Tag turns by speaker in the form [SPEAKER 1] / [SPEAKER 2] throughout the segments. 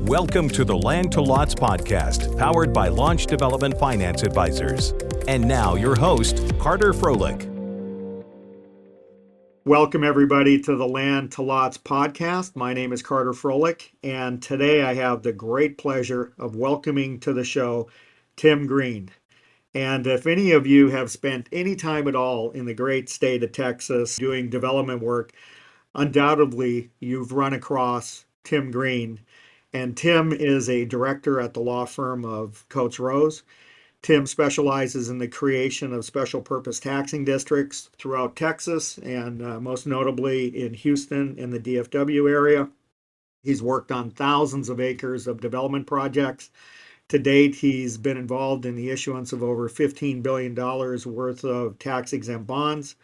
[SPEAKER 1] Welcome to the Land to Lots podcast, powered by Launch Development Finance Advisors. And now your host, Carter Froelich.
[SPEAKER 2] Welcome everybody to the Land to Lots podcast. My name is Carter Froelich, and today I have the great pleasure of welcoming to the show Tim Green. And if any of you have spent any time at all in the great state of Texas doing development work, undoubtedly you've run across Tim Green. And Tim is a director at the law firm of Coates Rose. Tim specializes in the creation of special purpose taxing districts throughout Texas and most notably in Houston in the DFW area. He's worked on thousands of acres of development projects. To date, he's been involved in the issuance of over $15 billion worth of tax-exempt bonds.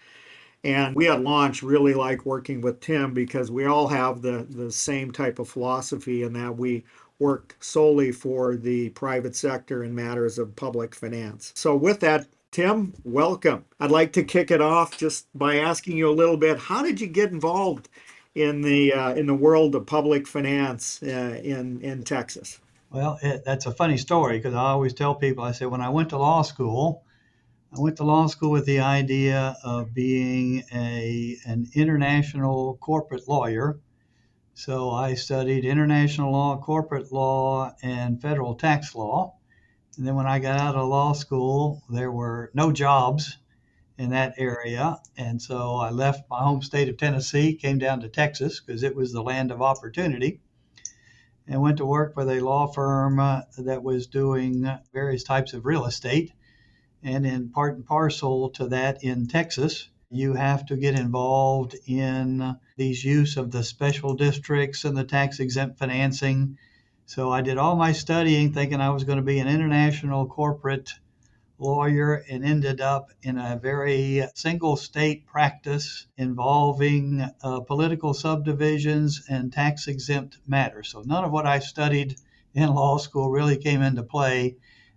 [SPEAKER 2] And we at Launch really like working with Tim because we all have the same type of philosophy in that we work solely for the private sector in matters of public finance. So with that, Tim, welcome. I'd like to kick it off just by asking you a little bit, how did you get involved in the world of public finance in Texas?
[SPEAKER 3] Well, that's a funny story because I always tell people, I say, when I went to law school with the idea of being an international corporate lawyer. So I studied international law, corporate law, and federal tax law. And then when I got out of law school, there were no jobs in that area. And so I left my home state of Tennessee, came down to Texas because it was the land of opportunity, and went to work with a law firm that was doing various types of real estate. And in part and parcel to that in Texas, you have to get involved in these use of the special districts and the tax exempt financing. So I did all my studying thinking I was going to be an international corporate lawyer and ended up in a very single state practice involving political subdivisions and tax exempt matters. So none of what I studied in law school really came into play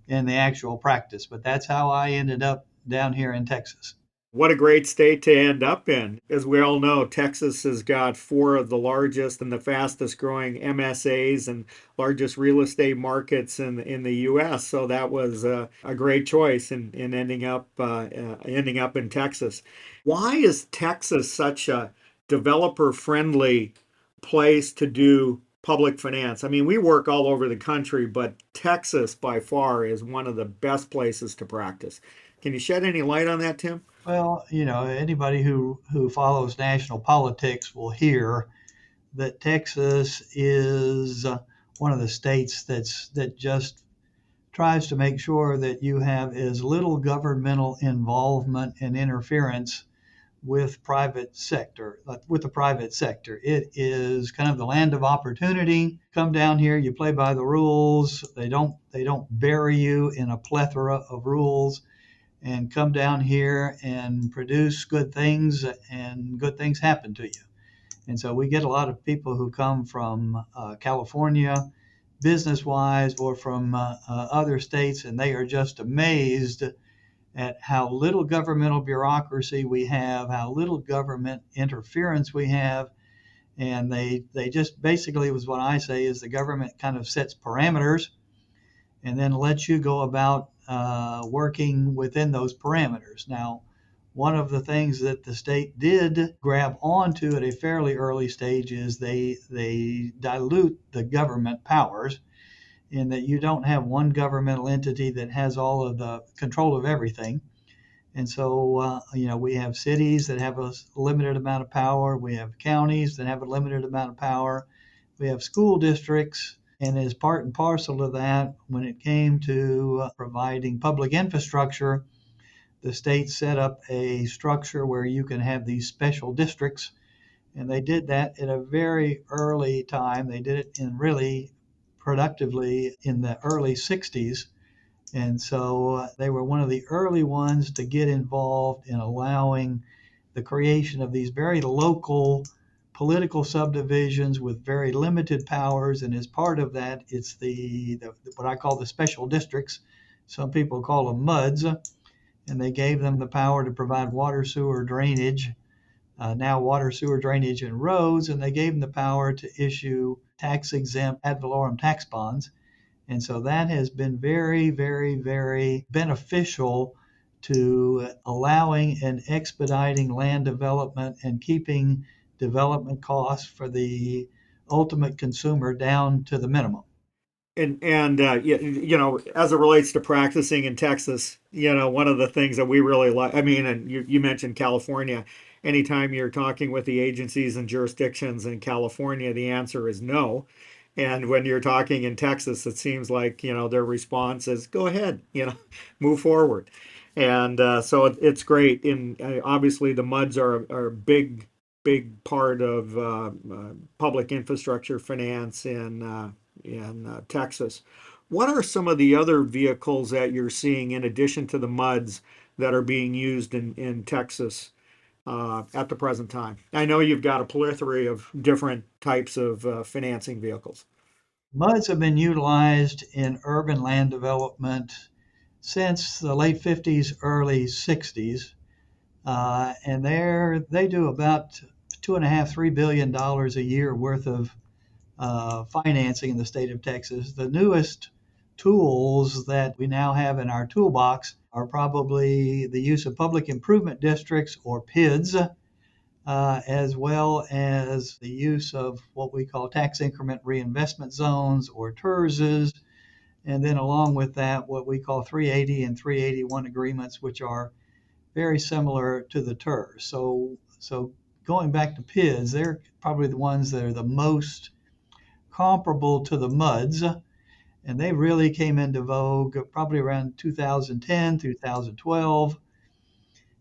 [SPEAKER 3] in the actual practice, but that's how I ended up down here in Texas.
[SPEAKER 2] What a great state to end up in. As we all know, Texas has got four of the largest and the fastest growing MSAs and largest real estate markets in the U.S. So that was a great choice in ending up in Texas. Why is Texas such a developer-friendly place to do public finance? I mean, we work all over the country, but Texas by far is one of the best places to practice. Can you shed any light on that, Tim?
[SPEAKER 3] Well, anybody who follows national politics will hear that Texas is one of the states that just tries to make sure that you have as little governmental involvement and interference with the private sector. It is kind of the land of opportunity. Come down here, you play by the rules. They don't bury you in a plethora of rules, and come down here and produce good things, and good things happen to you. And so we get a lot of people who come from California business-wise or from other states, and they are just amazed at how little governmental bureaucracy we have, how little government interference we have. And they just basically, was what I say, is the government kind of sets parameters and then lets you go about working within those parameters. Now, one of the things that the state did grab onto at a fairly early stage is they dilute the government powers, in that you don't have one governmental entity that has all of the control of everything. And so, we have cities that have a limited amount of power. We have counties that have a limited amount of power. We have school districts. And as part and parcel of that, when it came to providing public infrastructure, the state set up a structure where you can have these special districts. And they did that at a very early time. They did it in really productively in the early 60s. And so they were one of the early ones to get involved in allowing the creation of these very local political subdivisions with very limited powers. And as part of that, it's the what I call the special districts. Some people call them MUDs, and they gave them the power to provide water, sewer, drainage, and roads, and they gave them the power to issue tax exempt ad valorem tax bonds. And so that has been very, very, very beneficial to allowing and expediting land development and keeping development costs for the ultimate consumer down to the minimum.
[SPEAKER 2] And as it relates to practicing in Texas, one of the things that we really like, I mean, and you mentioned California. Anytime you're talking with the agencies and jurisdictions in California, the answer is no. And when you're talking in Texas, it seems like, their response is go ahead, move forward. And so it's great. And obviously, the MUDs are a big part of public infrastructure finance in Texas. What are some of the other vehicles that you're seeing in addition to the MUDs that are being used in Texas at the present time? I know you've got a plethora of different types of financing vehicles.
[SPEAKER 3] MUDs have been utilized in urban land development since the late 50s, early 60s. And they do about $2.5–3 billion a year worth of financing in the state of Texas. The newest tools that we now have in our toolbox are probably the use of public improvement districts or PIDs, as well as the use of what we call tax increment reinvestment zones or TIRZs, and then along with that, what we call 380 and 381 agreements, which are very similar to the TIRZ. So going back to PIDs, they're probably the ones that are the most comparable to the MUDs, and they really came into vogue probably around 2010, 2012.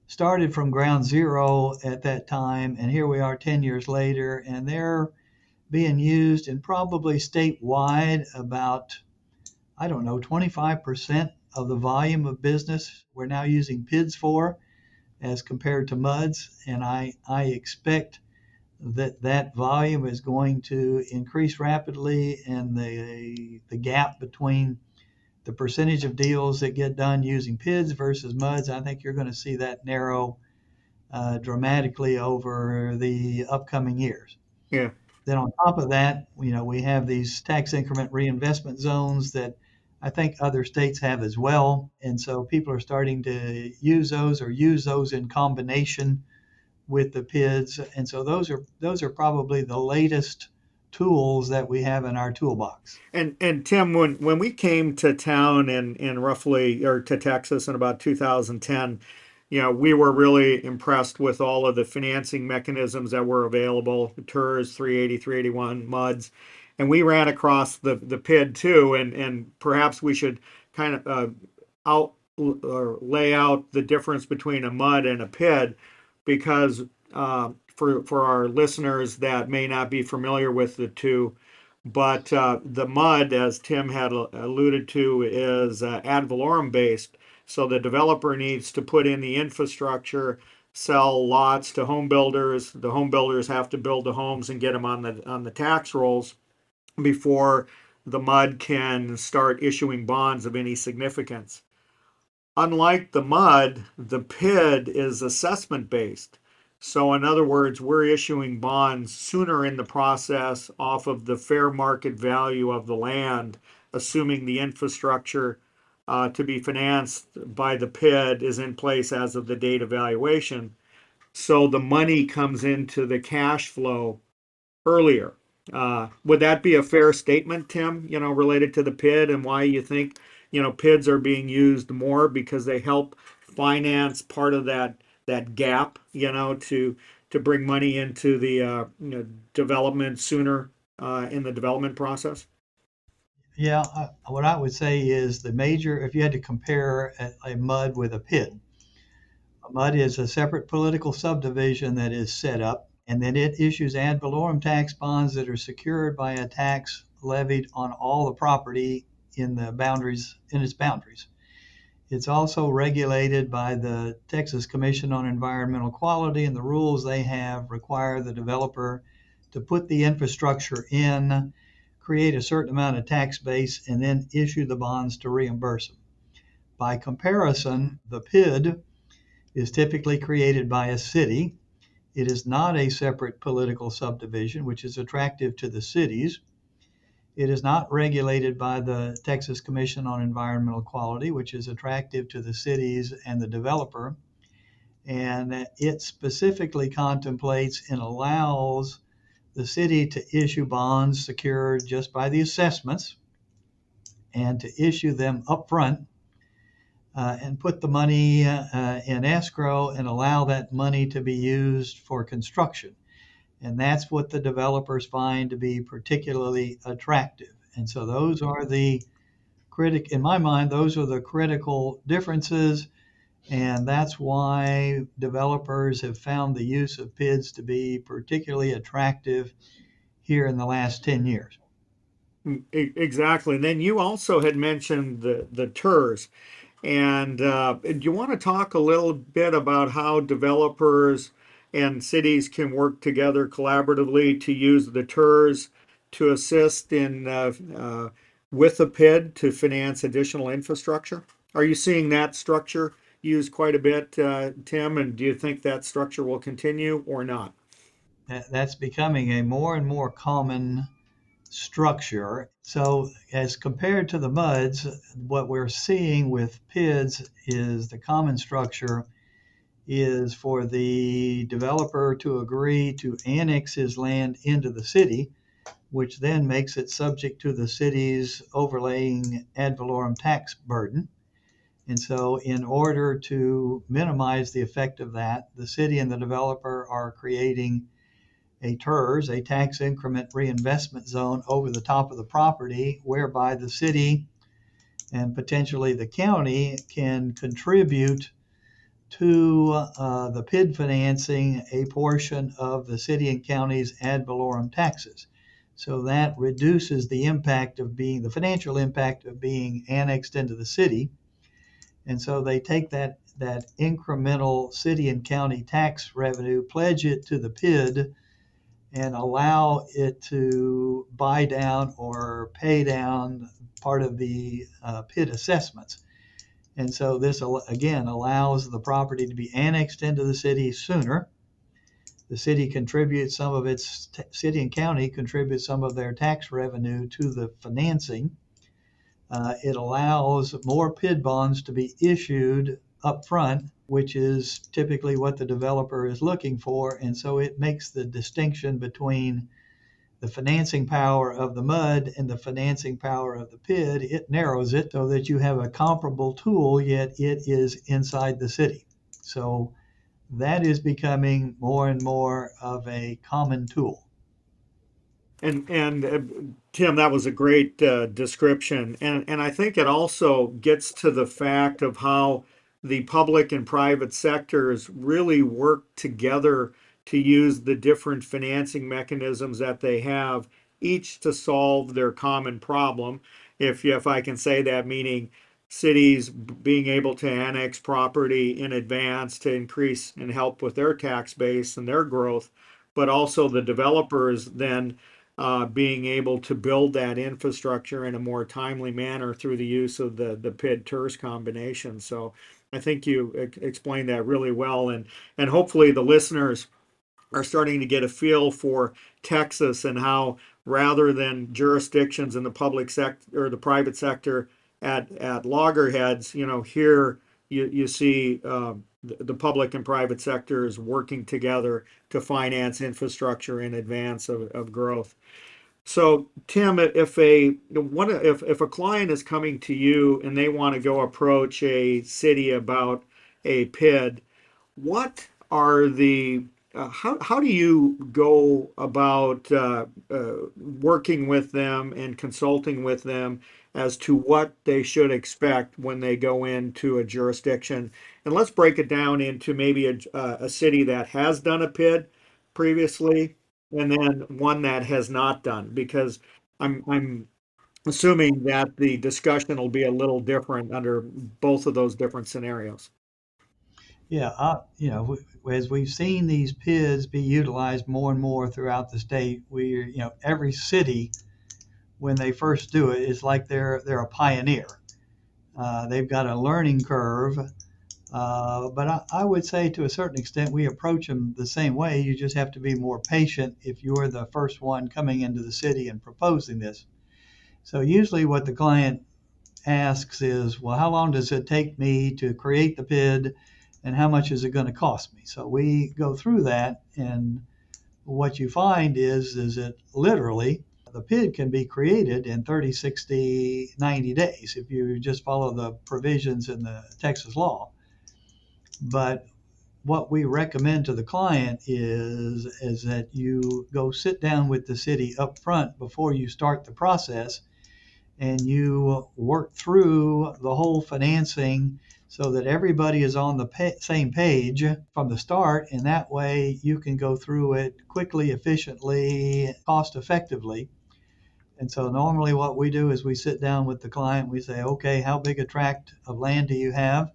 [SPEAKER 3] Started from ground zero at that time, and here we are 10 years later, and they're being used in probably statewide about, I don't know, 25% of the volume of business we're now using PIDs for as compared to MUDs, and I expect that volume is going to increase rapidly, and the gap between the percentage of deals that get done using PIDs versus MUDs, I think you're going to see that narrow dramatically over the upcoming years.
[SPEAKER 2] Yeah.
[SPEAKER 3] Then on top of that, we have these tax increment reinvestment zones that I think other states have as well. And so people are starting to use those or use those in combination with the PIDs. And so those are probably the latest tools that we have in our toolbox.
[SPEAKER 2] And Tim, when we came to town in roughly or to Texas in about 2010, we were really impressed with all of the financing mechanisms that were available, TIRZ, 380, 381, MUDs, and we ran across the PID too, and perhaps we should kind of out or lay out the difference between a MUD and a PID, because for our listeners that may not be familiar with the two. But the MUD, as Tim had alluded to, is ad valorem based. So the developer needs to put in the infrastructure, sell lots to home builders. The home builders have to build the homes and get them on the tax rolls before the MUD can start issuing bonds of any significance. Unlike the MUD, the PID is assessment based. So, in other words, we're issuing bonds sooner in the process off of the fair market value of the land, assuming the infrastructure to be financed by the PID is in place as of the date of valuation. So the money comes into the cash flow earlier. Would that be a fair statement, Tim, related to the PID and why you think, PIDs are being used more because they help finance part of that gap, to bring money into the development sooner in the development process?
[SPEAKER 3] Yeah, what I would say is if you had to compare a MUD with a PID, a MUD is a separate political subdivision that is set up, and then it issues ad valorem tax bonds that are secured by a tax levied on all the property in its boundaries. It's also regulated by the Texas Commission on Environmental Quality, and the rules they have require the developer to put the infrastructure in, create a certain amount of tax base, and then issue the bonds to reimburse them. By comparison, the PID is typically created by a city. It is not a separate political subdivision, which is attractive to the cities. It is not regulated by the Texas Commission on Environmental Quality, which is attractive to the cities and the developer. And it specifically contemplates and allows the city to issue bonds secured just by the assessments and to issue them upfront and put the money in escrow and allow that money to be used for construction. And that's what the developers find to be particularly attractive. And so those are in my mind, those are the critical differences. And that's why developers have found the use of PIDs to be particularly attractive here in the last 10 years.
[SPEAKER 2] Exactly. And then you also had mentioned the TERS. And do you want to talk a little bit about how developers and cities can work together collaboratively to use the TERS to assist in with a PID to finance additional infrastructure? Are you seeing that structure used quite a bit, Tim? And do you think that structure will continue or not?
[SPEAKER 3] That's becoming a more and more common structure. So, as compared to the MUDs, what we're seeing with PIDs is the common structure is for the developer to agree to annex his land into the city, which then makes it subject to the city's overlaying ad valorem tax burden. And so, in order to minimize the effect of that, the city and the developer are creating a TERS, a tax increment reinvestment zone, over the top of the property, whereby the city and potentially the county can contribute to the PID financing a portion of the city and county's ad valorem taxes. So that reduces the financial impact of being annexed into the city. And so they take that incremental city and county tax revenue, pledge it to the PID, and allow it to buy down or pay down part of the PID assessments. And so this, again, allows the property to be annexed into the city sooner. The city contributes some of its, city and county contribute some of their tax revenue to the financing. It allows more PID bonds to be issued up front, which is typically what the developer is looking for. And so it makes the distinction between the financing power of the MUD and the financing power of the PID. It narrows it so that you have a comparable tool, yet it is inside the city. So that is becoming more and more of a common tool.
[SPEAKER 2] And Tim, that was a great description, and I think it also gets to the fact of how the public and private sectors really work together to use the different financing mechanisms that they have, each to solve their common problem. If I can say that, meaning cities being able to annex property in advance to increase and help with their tax base and their growth, but also the developers then being able to build that infrastructure in a more timely manner through the use of the PID TERS combination. So I think you explained that really well, and hopefully the listeners are starting to get a feel for Texas and how, rather than jurisdictions in the public sector or the private sector at loggerheads, here you see the public and private sectors working together to finance infrastructure in advance of growth. So, Tim, if a client is coming to you and they want to go approach a city about a PID, what are the how do you go about working with them and consulting with them as to what they should expect when they go into a jurisdiction? And let's break it down into maybe a city that has done a PID previously, and then one that has not done, because I'm assuming that the discussion will be a little different under both of those different scenarios.
[SPEAKER 3] Yeah, as we've seen these PIDs be utilized more and more throughout the state, every city, when they first do it, is like they're a pioneer. They've got a learning curve, but I would say to a certain extent we approach them the same way. You just have to be more patient if you're the first one coming into the city and proposing this. So usually what the client asks is, well, how long does it take me to create the PID and how much is it going to cost me? So we go through that, and what you find is that literally the PID can be created in 30, 60, 90 days if you just follow the provisions in the Texas law. But what we recommend to the client is that you go sit down with the city up front before you start the process, and you work through the whole financing so that everybody is on the same page from the start, and that way you can go through it quickly, efficiently, cost effectively. And so normally what we do is we sit down with the client, we say, okay, how big a tract of land do you have?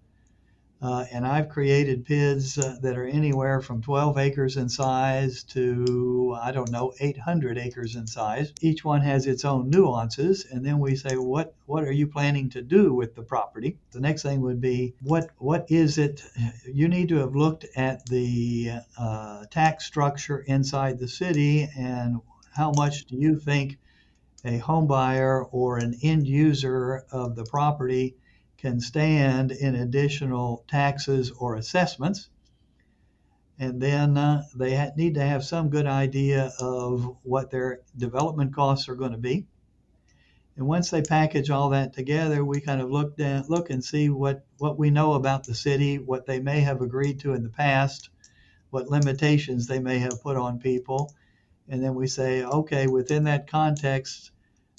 [SPEAKER 3] And I've created PIDs that are anywhere from 12 acres in size to, I don't know, 800 acres in size. Each one has its own nuances. And then we say, what are you planning to do with the property? The next thing would be, what is it? You need to have looked at the tax structure inside the city, and how much do you think a home buyer or an end user of the property can stand in additional taxes or assessments. And then they need to have some good idea of what their development costs are going to be. And once they package all that together, we kind of look and see what we know about the city, what they may have agreed to in the past, what limitations they may have put on people. And then we say, okay, within that context,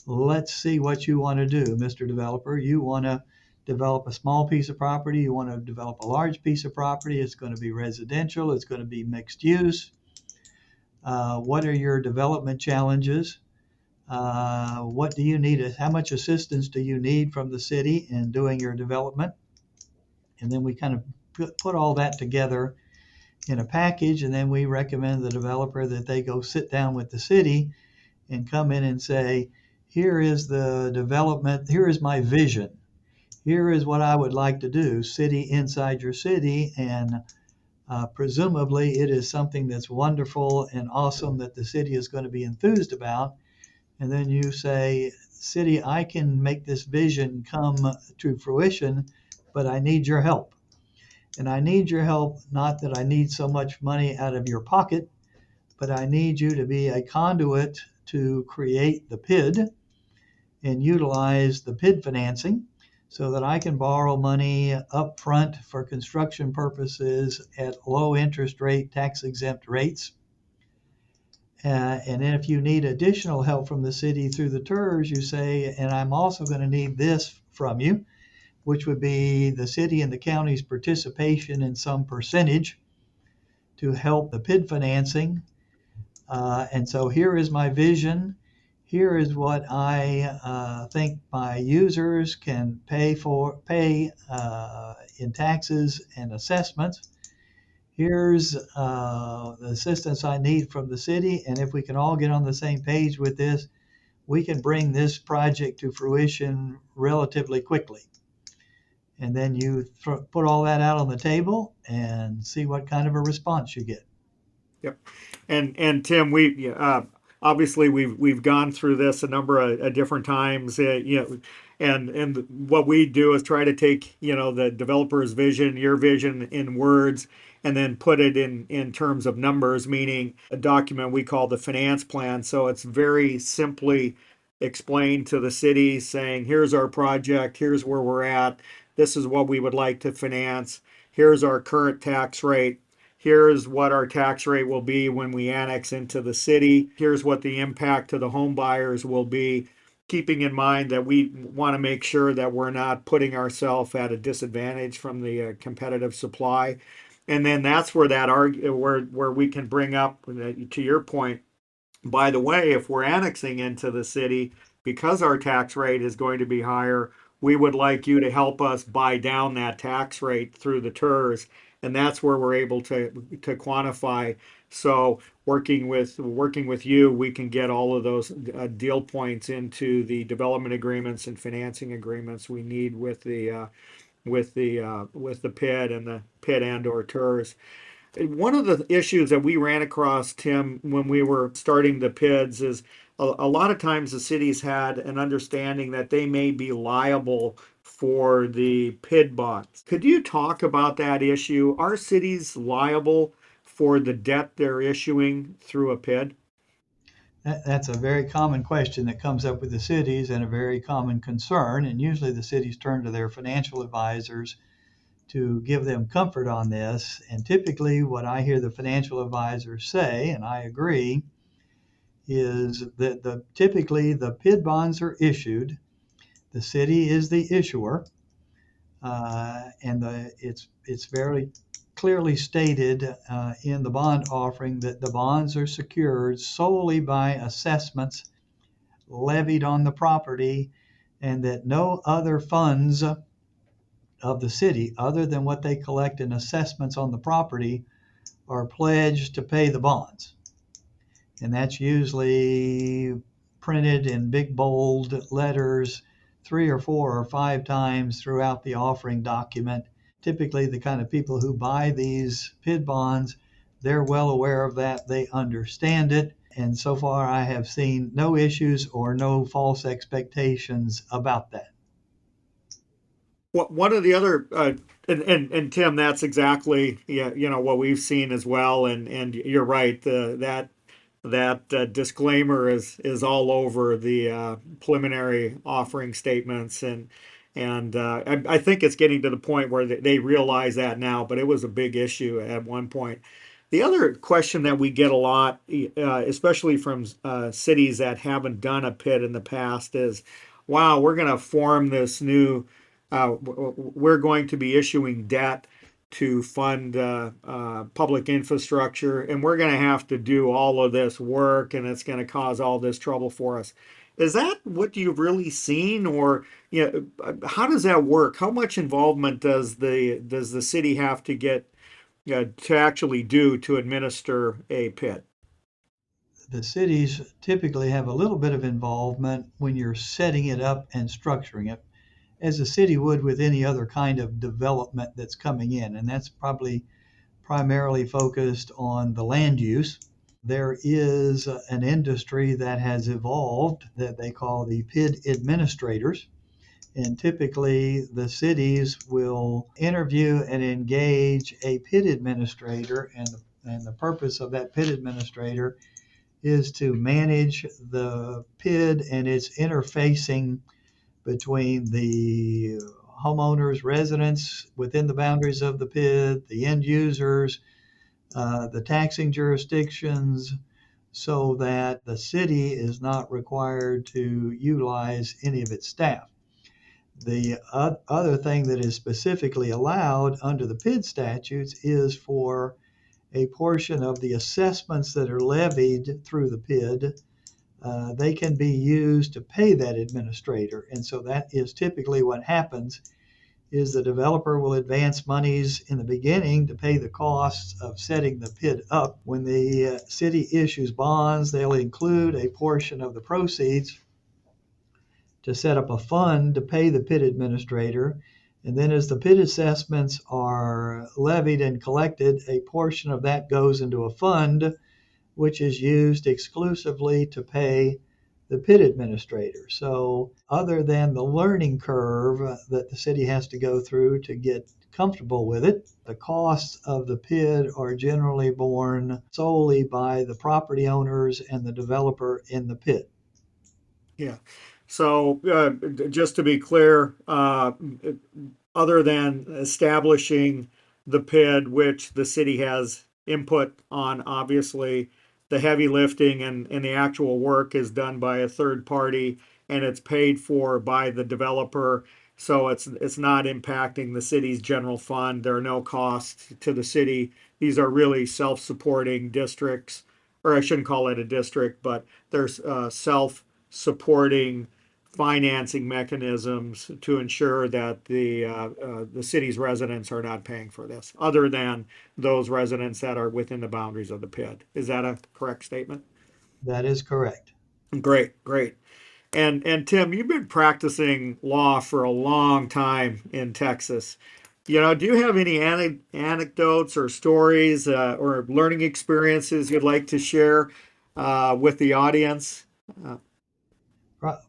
[SPEAKER 3] let's see what you want to do, Mr. Developer. You want to develop a small piece of property, you want to develop a large piece of property, it's going to be residential, it's going to be mixed use. What are your development challenges? What do you need? How much assistance do you need from the city in doing your development? And then we kind of put all that together in a package, and then we recommend the developer that they go sit down with the city and come in and say, here is the development, here is my vision, here is what I would like to do, city inside your city, and presumably it is something that's wonderful and awesome that the city is going to be enthused about. And then you say, city, I can make this vision come to fruition, but I need your help. And I need your help, not that I need so much money out of your pocket, but I need you to be a conduit to create the PID and utilize the PID financing so that I can borrow money up front for construction purposes at low interest rate, tax exempt rates. And then if you need additional help from the city through the TERS, you say, and I'm also going to need this from you, which would be the city and the county's participation in some percentage to help the PID financing. And so here is my vision. Here is what I think my users can pay in taxes and assessments. Here's the assistance I need from the city. And if we can all get on the same page with this, we can bring this project to fruition relatively quickly. And then you put all that out on the table and see what kind of a response you get.
[SPEAKER 2] Yep. And Tim, we obviously we've gone through this a number of different times. And what we do is try to take the developer's vision, your vision in words, and then put it in terms of numbers, meaning a document we call the finance plan. So it's very simply explained to the city, saying, here's our project, here's where we're at, this is what we would like to finance, here's our current tax rate. Here's what our tax rate will be when we annex into the city. Here's what the impact to the home buyers will be, keeping in mind that we want to make sure that we're not putting ourselves at a disadvantage from the competitive supply. And then that's where where we can bring up, to your point, by the way, if we're annexing into the city, because our tax rate is going to be higher, we would like you to help us buy down that tax rate through the TERS. And that's where we're able to quantify. So working with you, we can get all of those deal points into the development agreements and financing agreements we need with the PID and the PID and or TERS. One of the issues that we ran across, Tim, when we were starting the PIDs is a lot of times the cities had an understanding that they may be liable for the PID bonds. Could you talk about that issue? Are cities liable for the debt they're issuing through a PID?
[SPEAKER 3] That's a very common question that comes up with the cities and a very common concern. And usually the cities turn to their financial advisors to give them comfort on this. And typically, what I hear the financial advisors say, and I agree, is that typically the PID bonds are issued. The city is the issuer, and it's very clearly stated in the bond offering that the bonds are secured solely by assessments levied on the property, and that no other funds of the city, other than what they collect in assessments on the property, are pledged to pay the bonds. And that's usually printed in big bold letters 3 or 4 or 5 times throughout the offering document. Typically, the kind of people who buy these PID bonds, they're well aware of that. They understand it. And so far, I have seen no issues or no false expectations about that.
[SPEAKER 2] One of the other and Tim, that's exactly, yeah, what we've seen as well, and you're right. That disclaimer is all over the preliminary offering statements, and I think it's getting to the point where they realize that now, but it was a big issue at one point. The other question that we get a lot, especially from cities that haven't done a PID in the past, is, "Wow, we're going to form this new, we're going to be issuing debt to fund public infrastructure, and we're going to have to do all of this work, and it's going to cause all this trouble for us." Is that what you've really seen, or how does that work? How much involvement does the city have to get to actually do to administer a PID?
[SPEAKER 3] The cities typically have a little bit of involvement when you're setting it up and structuring it, as a city would with any other kind of development that's coming in. And that's probably primarily focused on the land use. There is an industry that has evolved that they call the PID administrators. And typically, the cities will interview and engage a PID administrator, and the purpose of that PID administrator is to manage the PID and its interfacing between the homeowners, residents within the boundaries of the PID, the end users, the taxing jurisdictions, so that the city is not required to utilize any of its staff. The other thing that is specifically allowed under the PID statutes is for a portion of the assessments that are levied through the PID, they can be used to pay that administrator. And so that is typically what happens, is the developer will advance monies in the beginning to pay the costs of setting the PID up. When the city issues bonds, they'll include a portion of the proceeds to set up a fund to pay the PID administrator. And then as the PID assessments are levied and collected, a portion of that goes into a fund which is used exclusively to pay the PID administrator. So other than the learning curve that the city has to go through to get comfortable with it, the costs of the PID are generally borne solely by the property owners and the developer in the PID.
[SPEAKER 2] Yeah. So just to be clear, other than establishing the PID, which the city has input on, obviously, the heavy lifting and the actual work is done by a third party, and it's paid for by the developer. So it's not impacting the city's general fund. There are no costs to the city. These are really self-supporting districts, or I shouldn't call it a district, but there's self-supporting financing mechanisms to ensure that the city's residents are not paying for this, other than those residents that are within the boundaries of the PID. Is that a correct statement?
[SPEAKER 3] That is correct.
[SPEAKER 2] Great, great. And Tim, you've been practicing law for a long time in Texas. Do you have any anecdotes or stories or learning experiences you'd like to share with the audience Uh,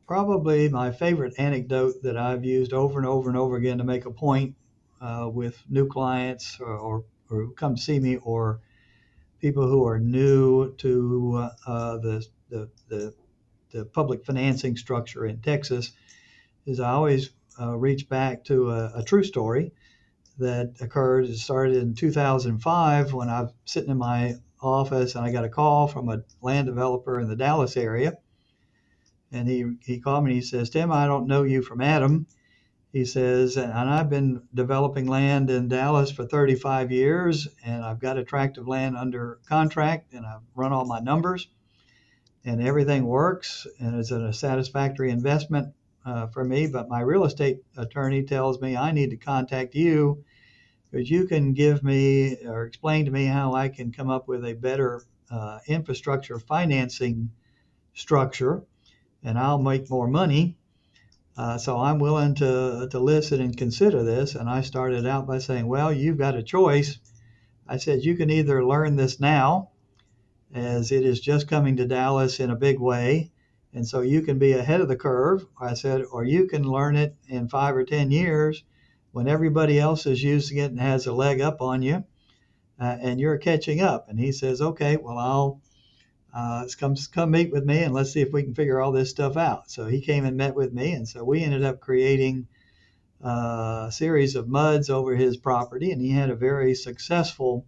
[SPEAKER 3] Probably my favorite anecdote that I've used over and over and over again to make a point with new clients or who come see me, or people who are new to the public financing structure in Texas, is I always reach back to a true story that occurred. It started in 2005 when I was sitting in my office and I got a call from a land developer in the Dallas area. And he called me and he says, Tim, I don't know you from Adam. He says, and I've been developing land in Dallas for 35 years, and I've got a tract of land under contract, and I've run all my numbers, and everything works, and it's a satisfactory investment for me. But my real estate attorney tells me I need to contact you because you can give me or explain to me how I can come up with a better infrastructure financing structure, and I'll make more money. So I'm willing to listen and consider this. And I started out by saying, well, you've got a choice. I said, you can either learn this now, as it is just coming to Dallas in a big way, and so you can be ahead of the curve. I said, or you can learn it in 5 or 10 years when everybody else is using it and has a leg up on you, and you're catching up. And he says, okay, well, I'll come meet with me and let's see if we can figure all this stuff out. So he came and met with me, and so we ended up creating a series of MUDs over his property, and he had a very successful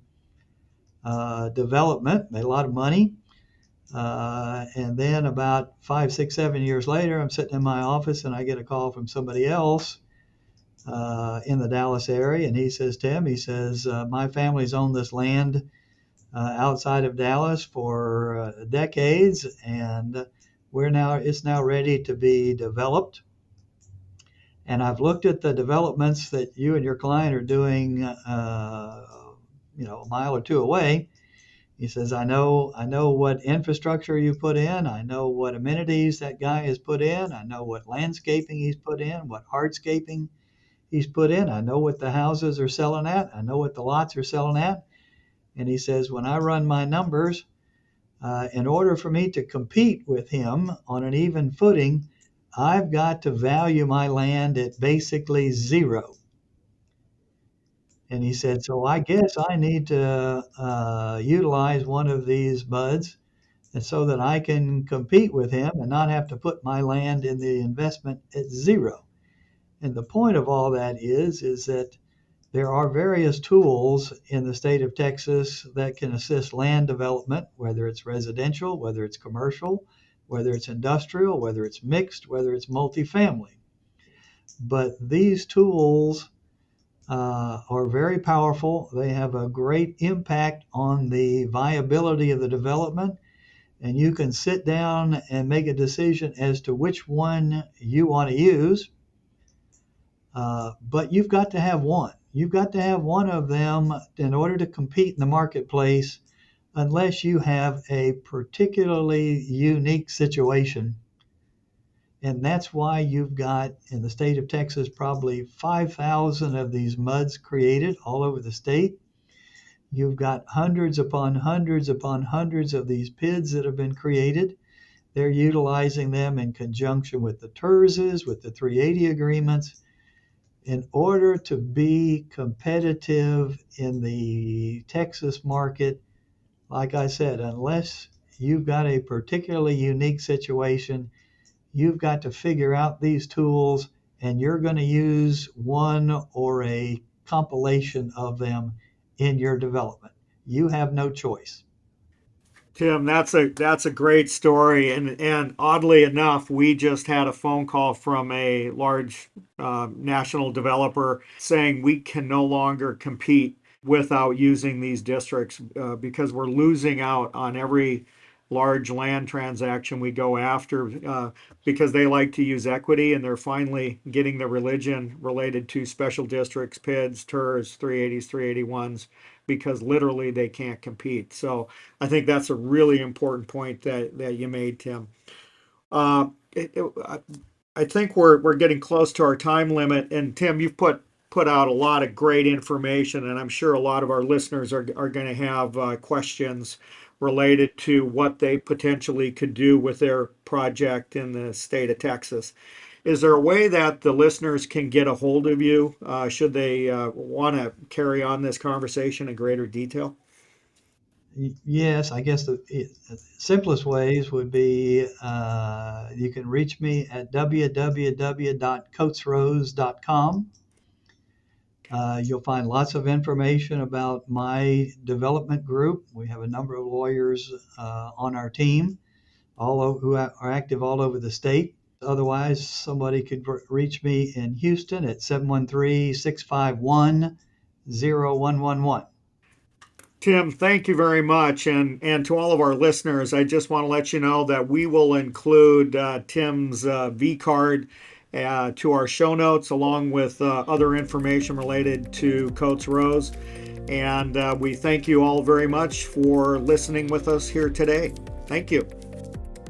[SPEAKER 3] development, made a lot of money. And then about 5, 6, 7 years later, I'm sitting in my office and I get a call from somebody else in the Dallas area, and he says, Tim, he says, my family's owned this land outside of Dallas for decades, and it's now ready to be developed. And I've looked at the developments that you and your client are doing, a mile or two away. He says, I know what infrastructure you put in. I know what amenities that guy has put in. I know what landscaping he's put in, what hardscaping he's put in. I know what the houses are selling at. I know what the lots are selling at. And he says, when I run my numbers, in order for me to compete with him on an even footing, I've got to value my land at basically zero. And he said, so I guess I need to utilize one of these MUDs and so that I can compete with him and not have to put my land in the investment at zero. And the point of all that is that there are various tools in the state of Texas that can assist land development, whether it's residential, whether it's commercial, whether it's industrial, whether it's mixed, whether it's multifamily. But these tools are very powerful. They have a great impact on the viability of the development, and you can sit down and make a decision as to which one you want to use. But you've got to have one. You've got to have one of them in order to compete in the marketplace, unless you have a particularly unique situation. And that's why you've got in the state of Texas probably 5,000 of these MUDs created all over the state. You've got hundreds upon hundreds upon hundreds of these PIDs that have been created. They're utilizing them in conjunction with the TERSs, with the 380 agreements, in order to be competitive in the Texas market. Like I said, unless you've got a particularly unique situation, you've got to figure out these tools, and you're going to use one or a compilation of them in your development. You have no choice.
[SPEAKER 2] Tim, that's a great story, and oddly enough, we just had a phone call from a large national developer saying we can no longer compete without using these districts because we're losing out on every large land transaction we go after because they like to use equity, and they're finally getting the religion related to special districts, PIDs, TERS, 380s, 381s, because literally they can't compete. So I think that's a really important point that you made, Tim. Uh, I think we're getting close to our time limit, and Tim, you've put out a lot of great information, and I'm sure a lot of our listeners are going to have questions. related to what they potentially could do with their project in the state of Texas. Is there a way that the listeners can get a hold of you should they want to carry on this conversation in greater detail?
[SPEAKER 3] Yes, I guess the simplest ways would be you can reach me at www.coatesrose.com. You'll find lots of information about my development group. We have a number of lawyers on our team, who are active all over the state. Otherwise, somebody could reach me in Houston at 713-651-0111.
[SPEAKER 2] Tim, thank you very much. And to all of our listeners, I just want to let you know that we will include Tim's V card to our show notes, along with other information related to Coates Rose. And we thank you all very much for listening with us here today. Thank you.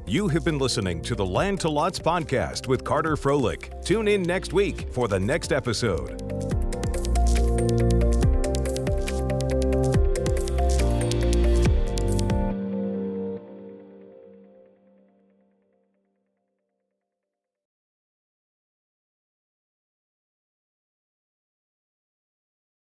[SPEAKER 1] You have been listening to the Land to Lots podcast with Carter Froelich. Tune in next week for the next episode.